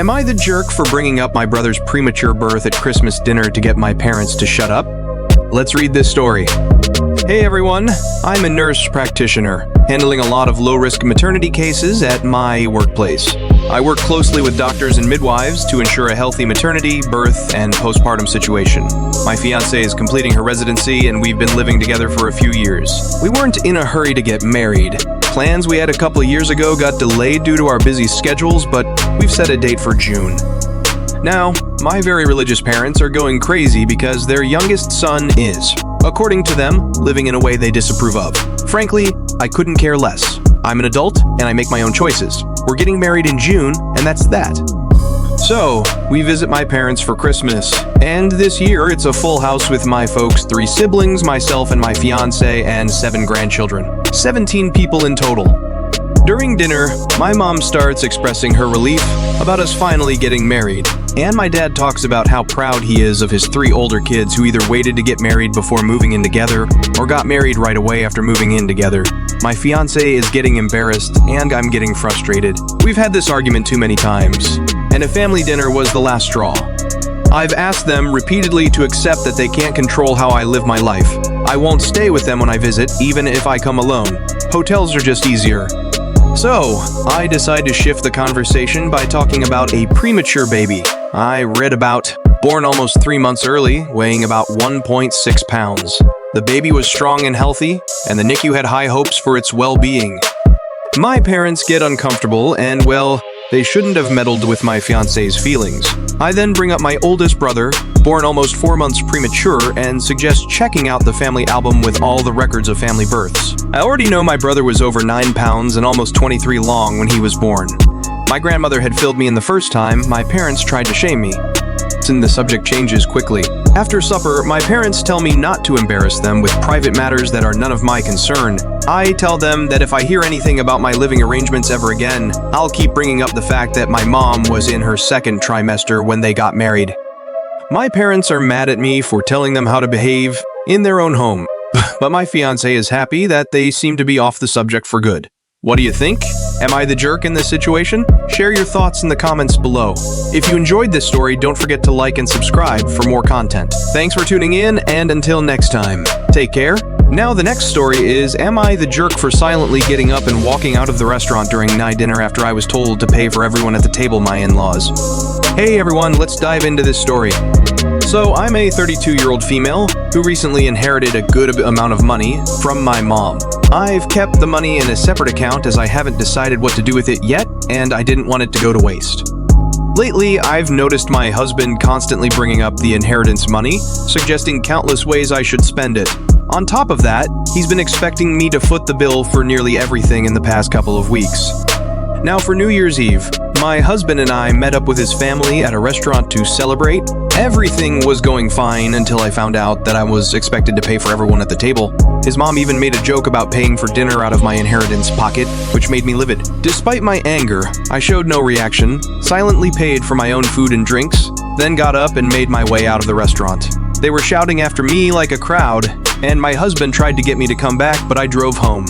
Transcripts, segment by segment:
Am I the jerk for bringing up my brother's premature birth at Christmas dinner to get my parents to shut up? Let's read this story. Hey everyone, I'm a nurse practitioner, handling a lot of low-risk maternity cases at my workplace. I work closely with doctors and midwives to ensure a healthy maternity, birth, and postpartum situation. My fiancée is completing her residency and we've been living together for a few years. We weren't in a hurry to get married. Plans we had a couple of years ago got delayed due to our busy schedules, but we've set a date for June. Now, my very religious parents are going crazy because their youngest son is, according to them, living in a way they disapprove of. Frankly, I couldn't care less. I'm an adult and I make my own choices. We're getting married in June, and that's that. So, we visit my parents for Christmas, and this year it's a full house with my folks, 3 siblings, myself and my fiancé, and 7 grandchildren. 17 people in total. During dinner, my mom starts expressing her relief about us finally getting married, and my dad talks about how proud he is of his 3 older kids who either waited to get married before moving in together or got married right away after moving in together. My fiancé is getting embarrassed, and I'm getting frustrated. We've had this argument too many times, and a family dinner was the last straw. I've asked them repeatedly to accept that they can't control how I live my life. I won't stay with them when I visit, even if I come alone. Hotels are just easier. So, I decide to shift the conversation by talking about a premature baby I read about, born almost 3 months early, weighing about 1.6 pounds. The baby was strong and healthy, and the NICU had high hopes for its well-being. My parents get uncomfortable, and well, they shouldn't have meddled with my fiancé's feelings. I then bring up my oldest brother, born almost 4 months premature, and suggest checking out the family album with all the records of family births. I already know my brother was over 9 pounds and almost 23 long when he was born. My grandmother had filled me in the first time. My parents tried to shame me. And the subject changes quickly. After supper, my parents tell me not to embarrass them with private matters that are none of my concern. I tell them that if I hear anything about my living arrangements ever again, I'll keep bringing up the fact that my mom was in her 2nd trimester when they got married. My parents are mad at me for telling them how to behave in their own home, but my fiancé is happy that they seem to be off the subject for good. What do you think? Am I the jerk in this situation? Share your thoughts in the comments below. If you enjoyed this story, don't forget to like and subscribe for more content. Thanks for tuning in, and until next time, take care. Now the next story is, am I the jerk for silently getting up and walking out of the restaurant during night dinner after I was told to pay for everyone at the table, my in-laws? Hey everyone, let's dive into this story. So I'm a 32-year-old female who recently inherited a good amount of money from my mom. I've kept the money in a separate account as I haven't decided what to do with it yet, and I didn't want it to go to waste. Lately, I've noticed my husband constantly bringing up the inheritance money, suggesting countless ways I should spend it. On top of that, he's been expecting me to foot the bill for nearly everything in the past couple of weeks. Now for New Year's Eve, my husband and I met up with his family at a restaurant to celebrate. Everything was going fine until I found out that I was expected to pay for everyone at the table. His mom even made a joke about paying for dinner out of my inheritance pocket, which made me livid. Despite my anger, I showed no reaction, silently paid for my own food and drinks, then got up and made my way out of the restaurant. They were shouting after me like a crowd, and my husband tried to get me to come back, but I drove home.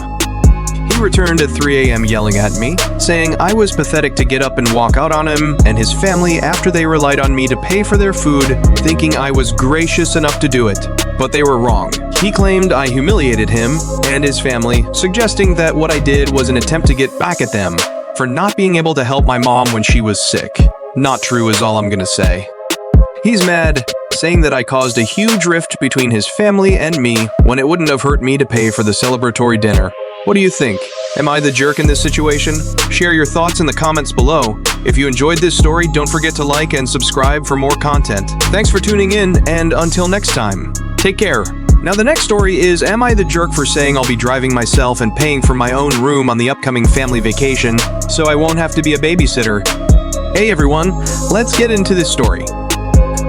He returned at 3 a.m. yelling at me, saying I was pathetic to get up and walk out on him and his family after they relied on me to pay for their food, thinking I was gracious enough to do it. But they were wrong. He claimed I humiliated him and his family, suggesting that what I did was an attempt to get back at them for not being able to help my mom when she was sick. Not true is all I'm gonna say. He's mad, saying that I caused a huge rift between his family and me when it wouldn't have hurt me to pay for the celebratory dinner. What do you think? Am I the jerk in this situation? Share your thoughts in the comments below. If you enjoyed this story, don't forget to like and subscribe for more content. Thanks for tuning in, and until next time, take care. Now the next story is, am I the jerk for saying I'll be driving myself and paying for my own room on the upcoming family vacation so I won't have to be a babysitter? Hey everyone, let's get into this story.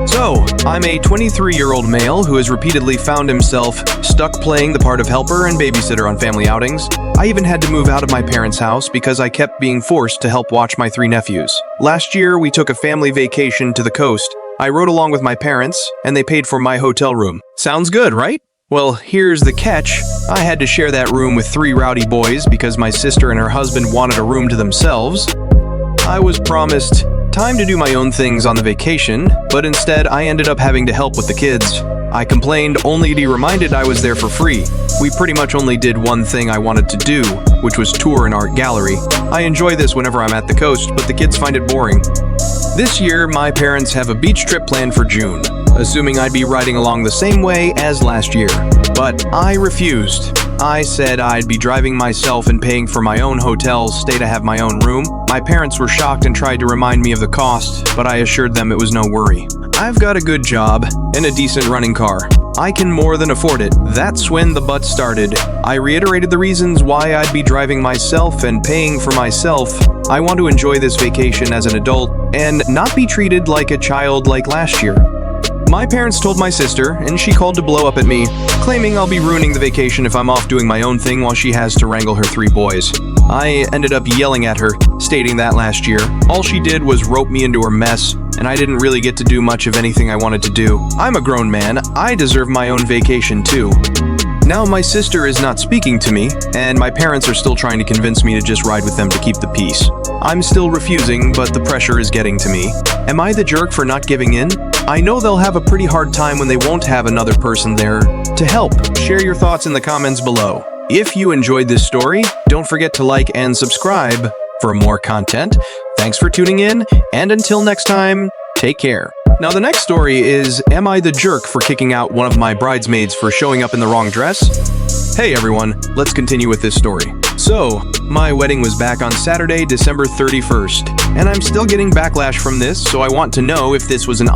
So, I'm a 23-year-old male who has repeatedly found himself stuck playing the part of helper and babysitter on family outings. I even had to move out of my parents' house because I kept being forced to help watch my 3 nephews. Last year, we took a family vacation to the coast. I rode along with my parents, and they paid for my hotel room. Sounds good, right? Well, here's the catch. I had to share that room with 3 rowdy boys because my sister and her husband wanted a room to themselves. I was promised time to do my own things on the vacation, but instead I ended up having to help with the kids. I complained only to be reminded I was there for free. We pretty much only did one thing I wanted to do, which was tour an art gallery. I enjoy this whenever I'm at the coast, but the kids find it boring. This year, my parents have a beach trip planned for June, assuming I'd be riding along the same way as last year. But I refused. I said I'd be driving myself and paying for my own hotel stay to have my own room. My parents were shocked and tried to remind me of the cost, but I assured them it was no worry. I've got a good job and a decent running car. I can more than afford it. That's when the but started. I reiterated the reasons why I'd be driving myself and paying for myself. I want to enjoy this vacation as an adult and not be treated like a child like last year. My parents told my sister, and she called to blow up at me, claiming I'll be ruining the vacation if I'm off doing my own thing while she has to wrangle her 3 boys. I ended up yelling at her, stating that last year, all she did was rope me into her mess, and I didn't really get to do much of anything I wanted to do. I'm a grown man, I deserve my own vacation too. Now my sister is not speaking to me, and my parents are still trying to convince me to just ride with them to keep the peace. I'm still refusing, but the pressure is getting to me. Am I the jerk for not giving in? I know they'll have a pretty hard time when they won't have another person there to help. Share your thoughts in the comments below. If you enjoyed this story, don't forget to like and subscribe for more content. Thanks for tuning in, and until next time, take care. Now the next story is, am I the jerk for kicking out one of my bridesmaids for showing up in the wrong dress? Hey everyone, let's continue with this story. So, my wedding was back on Saturday, December 31st, and I'm still getting backlash from this, so I want to know if this was an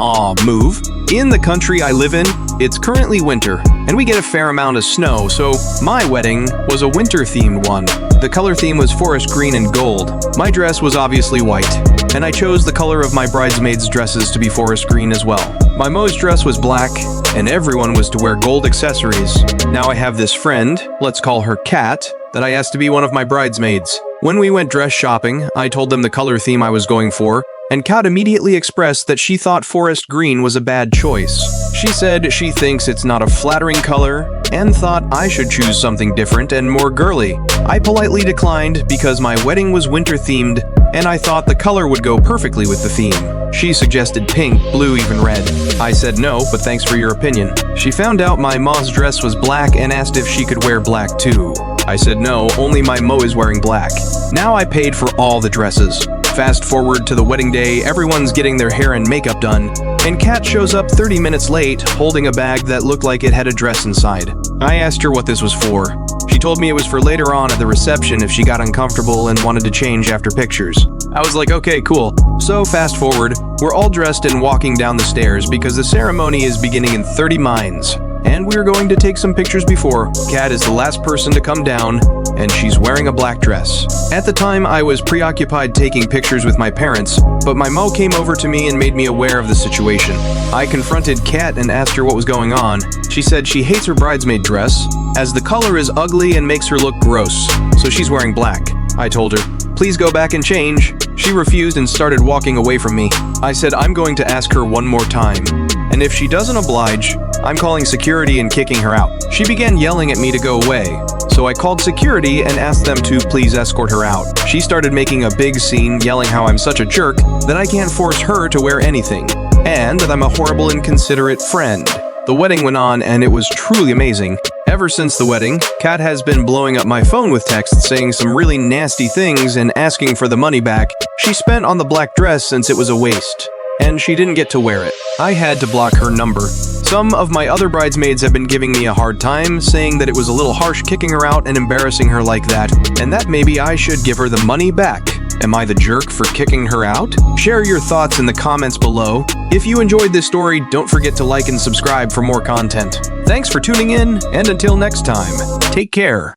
move. In the country I live in, it's currently winter, and we get a fair amount of snow, so my wedding was a winter-themed one. The color theme was forest green and gold. My dress was obviously white, and I chose the color of my bridesmaids' dresses to be forest green as well. My Mo's dress was black, and everyone was to wear gold accessories. Now I have this friend, let's call her Kat, that I asked to be one of my bridesmaids. When we went dress shopping, I told them the color theme I was going for, and Kat immediately expressed that she thought forest green was a bad choice. She said she thinks it's not a flattering color, and thought I should choose something different and more girly. I politely declined because my wedding was winter-themed, and I thought the color would go perfectly with the theme. She suggested pink, blue, even red. I said no, but thanks for your opinion. She found out my Mo's dress was black and asked if she could wear black too. I said no, only my Mo is wearing black. Now I paid for all the dresses. Fast forward to the wedding day, everyone's getting their hair and makeup done, and Kat shows up 30 minutes late, holding a bag that looked like it had a dress inside. I asked her what this was for. She told me it was for later on at the reception if she got uncomfortable and wanted to change after pictures. I was like, okay, cool. So fast forward, we're all dressed and walking down the stairs because the ceremony is beginning in 30 minds. And we're going to take some pictures before. Kat is the last person to come down, and she's wearing a black dress. At the time, I was preoccupied taking pictures with my parents, but my Mo came over to me and made me aware of the situation. I confronted Kat and asked her what was going on. She said she hates her bridesmaid dress, as the color is ugly and makes her look gross, so she's wearing black. I told her, please go back and change. She refused and started walking away from me. I said I'm going to ask her one more time, and if she doesn't oblige, I'm calling security and kicking her out. She began yelling at me to go away, so I called security and asked them to please escort her out. She started making a big scene, yelling how I'm such a jerk, that I can't force her to wear anything, and that I'm a horrible, inconsiderate friend. The wedding went on, and it was truly amazing. Ever since the wedding, Kat has been blowing up my phone with texts saying some really nasty things and asking for the money back she spent on the black dress since it was a waste, and she didn't get to wear it. I had to block her number. Some of my other bridesmaids have been giving me a hard time, saying that it was a little harsh kicking her out and embarrassing her like that, and that maybe I should give her the money back. Am I the jerk for kicking her out? Share your thoughts in the comments below. If you enjoyed this story, don't forget to like and subscribe for more content. Thanks for tuning in, and until next time, take care.